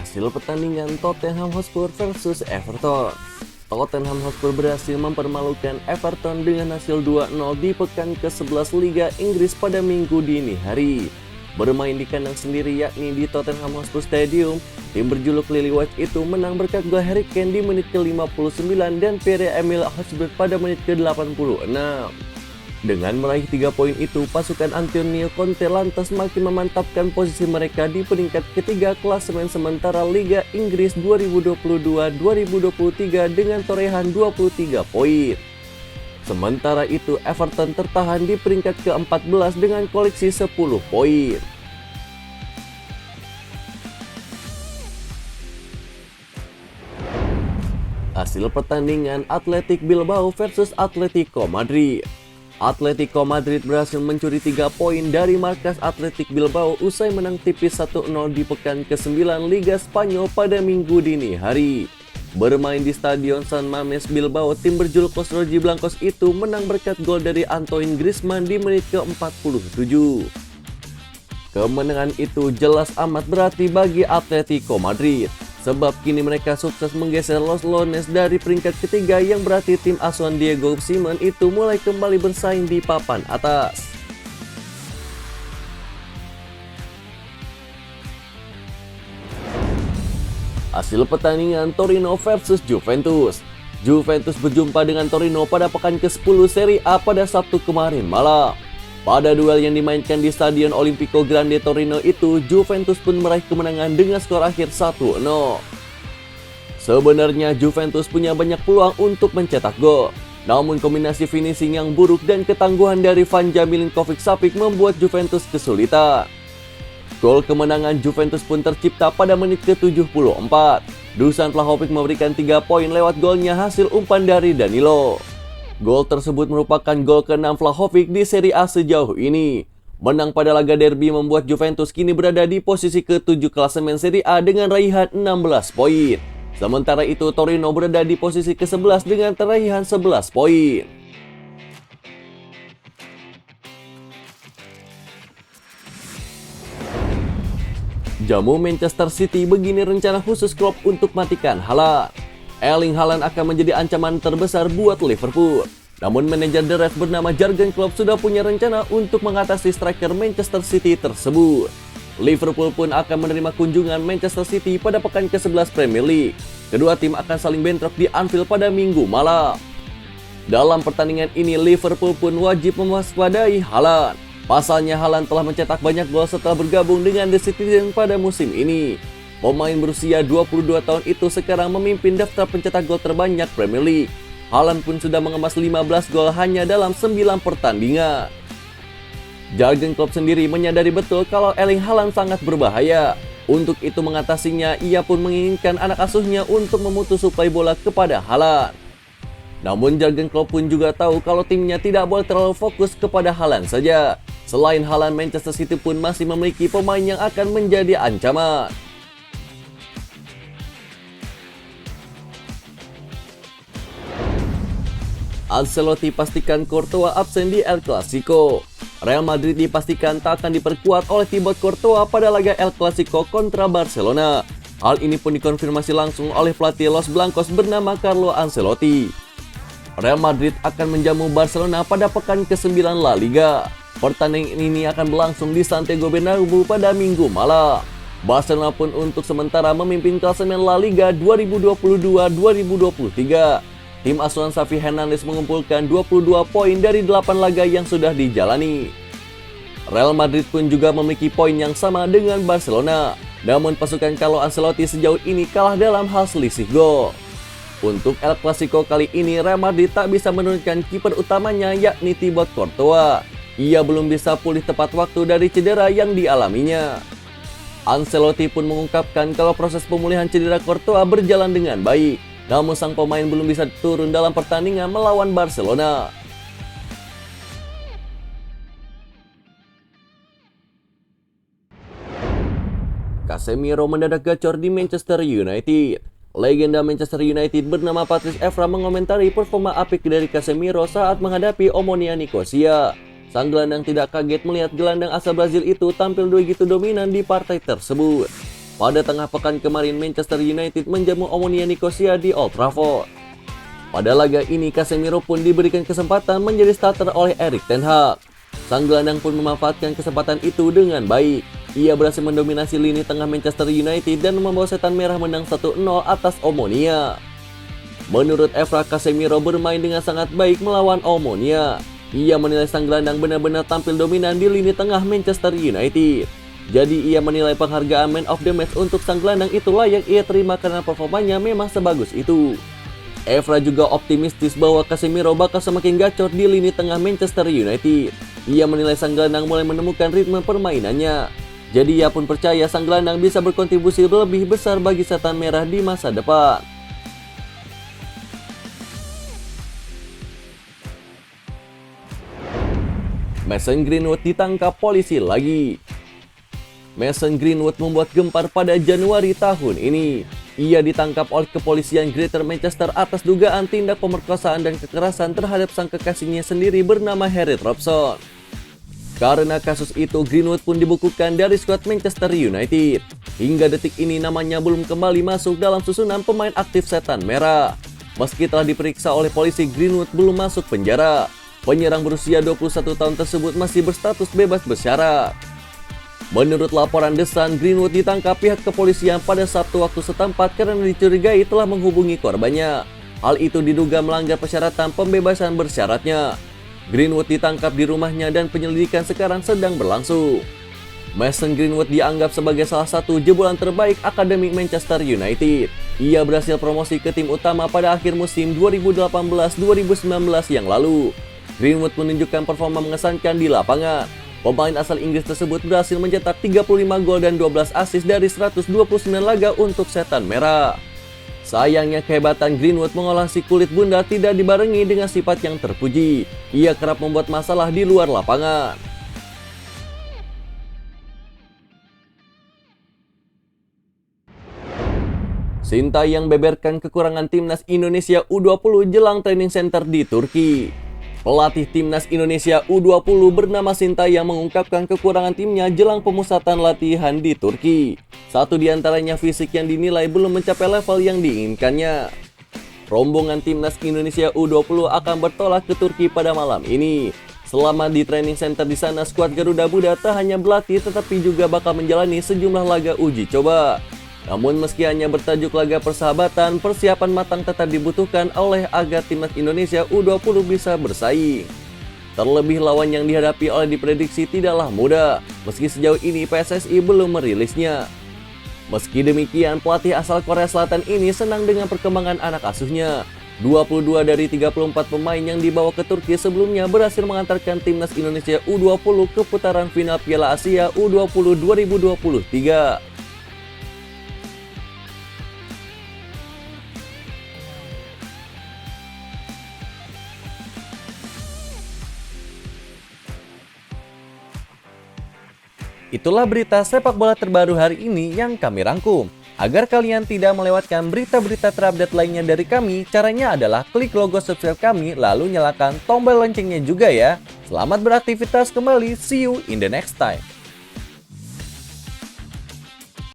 Hasil pertandingan Tottenham Hotspur versus Everton. Tottenham Hotspur berhasil mempermalukan Everton dengan hasil 2-0 di pekan ke-11 Liga Inggris pada Minggu dini hari. Bermain di kandang sendiri yakni di Tottenham Hotspur Stadium, tim berjuluk Lily White itu menang berkat gol Harry Kane di menit ke-59 dan Pierre-Emile Hotspur pada menit ke-86. Dengan meraih 3 poin itu, pasukan Antonio Conte lantas makin memantapkan posisi mereka di peringkat ketiga klasemen sementara Liga Inggris 2022-2023 dengan torehan 23 poin. Sementara itu, Everton tertahan di peringkat ke-14 dengan koleksi 10 poin. Hasil pertandingan Athletic Bilbao versus Atletico Madrid. Atletico Madrid berhasil mencuri 3 poin dari markas Athletic Bilbao usai menang tipis 1-0 di pekan ke-9 Liga Spanyol pada Minggu dini hari. Bermain di Stadion San Mamés Bilbao, tim berjuluk Los Rojiblancos itu menang berkat gol dari Antoine Griezmann di menit ke-47. Kemenangan itu jelas amat berarti bagi Atletico Madrid, sebab kini mereka sukses menggeser Los Leones dari peringkat ketiga yang berarti tim asuhan Diego Simeone itu mulai kembali bersaing di papan atas. Hasil pertandingan Torino versus Juventus. Juventus berjumpa dengan Torino pada pekan ke-10 Serie A pada Sabtu kemarin malam. Pada duel yang dimainkan di Stadion Olimpico Grande Torino itu, Juventus pun meraih kemenangan dengan skor akhir 1-0. Sebenarnya Juventus punya banyak peluang untuk mencetak gol, namun kombinasi finishing yang buruk dan ketangguhan dari Vanja Milinkovic-Savic membuat Juventus kesulitan. Gol kemenangan Juventus pun tercipta pada menit ke-74. Dusan Vlahovic memberikan 3 poin lewat golnya hasil umpan dari Danilo. Gol tersebut merupakan gol ke-6 Vlahovic di Serie A sejauh ini. Menang pada laga derby membuat Juventus kini berada di posisi ke-7 klasemen Serie A dengan raihan 16 poin. Sementara itu Torino berada di posisi ke-11 dengan raihan 11 poin. Jamu Manchester City, begini rencana khusus Klopp untuk matikan Haaland. Erling Haaland akan menjadi ancaman terbesar buat Liverpool. Namun manajer The Reds bernama Jurgen Klopp sudah punya rencana untuk mengatasi striker Manchester City tersebut. Liverpool pun akan menerima kunjungan Manchester City pada pekan ke-11 Premier League. Kedua tim akan saling bentrok di Anfield pada Minggu malam. Dalam pertandingan ini Liverpool pun wajib mewaspadai Haaland. Pasalnya Haaland telah mencetak banyak gol setelah bergabung dengan The Citizen pada musim ini. Pemain berusia 22 tahun itu sekarang memimpin daftar pencetak gol terbanyak Premier League. Haaland pun sudah mengemas 15 gol hanya dalam 9 pertandingan. Jurgen Klopp sendiri menyadari betul kalau Erling Haaland sangat berbahaya. Untuk itu mengatasinya, ia pun menginginkan anak asuhnya untuk memutus suplai bola kepada Haaland. Namun Jurgen Klopp pun juga tahu kalau timnya tidak boleh terlalu fokus kepada Haaland saja. Selain Haaland, Manchester City pun masih memiliki pemain yang akan menjadi ancaman. Ancelotti pastikan Courtois absen di El Clasico. Real Madrid dipastikan tak akan diperkuat oleh Thibaut Courtois pada laga El Clasico kontra Barcelona. Hal ini pun dikonfirmasi langsung oleh pelatih Los Blancos bernama Carlo Ancelotti. Real Madrid akan menjamu Barcelona pada pekan ke-9 La Liga. Pertandingan ini akan berlangsung di Santiago Bernabeu pada Minggu malam. Barcelona pun untuk sementara memimpin klasemen La Liga 2022-2023. Tim asuhan Xavi Hernandez mengumpulkan 22 poin dari 8 laga yang sudah dijalani. Real Madrid pun juga memiliki poin yang sama dengan Barcelona. Namun pasukan Carlo Ancelotti sejauh ini kalah dalam hal selisih gol. Untuk El Clasico kali ini Real Madrid tak bisa menurunkan kiper utamanya yakni Thibaut Courtois. Ia belum bisa pulih tepat waktu dari cedera yang dialaminya. Ancelotti pun mengungkapkan kalau proses pemulihan cedera Courtois berjalan dengan baik. Namun sang pemain belum bisa turun dalam pertandingan melawan Barcelona. Casemiro mendadak gacor di Manchester United. Legenda Manchester United bernama Patrice Evra mengomentari performa apik dari Casemiro saat menghadapi Omonia Nicosia. Sang gelandang tidak kaget melihat gelandang asal Brazil itu tampil begitu dominan di partai tersebut. Pada tengah pekan kemarin, Manchester United menjamu Omonia Nicosia di Old Trafford. Pada laga ini, Casemiro pun diberikan kesempatan menjadi starter oleh Erik ten Hag. Sang gelandang pun memanfaatkan kesempatan itu dengan baik. Ia berhasil mendominasi lini tengah Manchester United dan membawa Setan Merah menang 1-0 atas Omonia. Menurut Evra, Casemiro bermain dengan sangat baik melawan Omonia. Ia menilai sang gelandang benar-benar tampil dominan di lini tengah Manchester United. Jadi ia menilai penghargaan Man of the Match untuk sang gelandang itu layak ia terima karena performanya memang sebagus itu. Evra juga optimistis bahwa Casemiro bakal semakin gacor di lini tengah Manchester United. Ia menilai sang gelandang mulai menemukan ritme permainannya. Jadi ia pun percaya sang gelandang bisa berkontribusi lebih besar bagi Setan Merah di masa depan. Mason Greenwood ditangkap polisi lagi. Mason Greenwood membuat gempar pada Januari tahun ini. Ia ditangkap oleh kepolisian Greater Manchester atas dugaan tindak pemerkosaan dan kekerasan terhadap sang kekasihnya sendiri bernama Harriet Robson. Karena kasus itu, Greenwood pun dibukukan dari skuad Manchester United. Hingga detik ini namanya belum kembali masuk dalam susunan pemain aktif Setan Merah. Meski telah diperiksa oleh polisi, Greenwood belum masuk penjara. Penyerang berusia 21 tahun tersebut masih berstatus bebas bersyarat. Menurut laporan The Sun, Greenwood ditangkap pihak kepolisian pada Sabtu waktu setempat karena dicurigai telah menghubungi korbannya. Hal itu diduga melanggar persyaratan pembebasan bersyaratnya. Greenwood ditangkap di rumahnya dan penyelidikan sekarang sedang berlangsung. Mason Greenwood dianggap sebagai salah satu jebolan terbaik akademi Manchester United. Ia berhasil promosi ke tim utama pada akhir musim 2018-2019 yang lalu. Greenwood menunjukkan performa mengesankan di lapangan. Pemain asal Inggris tersebut berhasil mencetak 35 gol dan 12 assist dari 129 laga untuk Setan Merah. Sayangnya kehebatan Greenwood mengolah si kulit bundar tidak dibarengi dengan sifat yang terpuji. Ia kerap membuat masalah di luar lapangan. Sintayong beberkan kekurangan timnas Indonesia U20 jelang training center di Turki. Pelatih timnas Indonesia U20 bernama Sintayong mengungkapkan kekurangan timnya jelang pemusatan latihan di Turki. Satu di antaranya fisik yang dinilai belum mencapai level yang diinginkannya. Rombongan timnas Indonesia U20 akan bertolak ke Turki pada malam ini. Selama di training center di sana, skuad Garuda Muda tak hanya berlatih tetapi juga bakal menjalani sejumlah laga uji coba. Namun meski hanya bertajuk laga persahabatan, persiapan matang tetap dibutuhkan oleh agar timnas Indonesia U20 bisa bersaing. Terlebih lawan yang dihadapi oleh diprediksi tidaklah mudah, meski sejauh ini PSSI belum merilisnya. Meski demikian, pelatih asal Korea Selatan ini senang dengan perkembangan anak asuhnya. 22 dari 34 pemain yang dibawa ke Turki sebelumnya berhasil mengantarkan timnas Indonesia U20 ke putaran final Piala Asia U20 2023. Itulah berita sepak bola terbaru hari ini yang kami rangkum. Agar kalian tidak melewatkan berita-berita terupdate lainnya dari kami, caranya adalah klik logo subscribe kami lalu nyalakan tombol loncengnya juga ya. Selamat beraktivitas kembali, see you in the next time.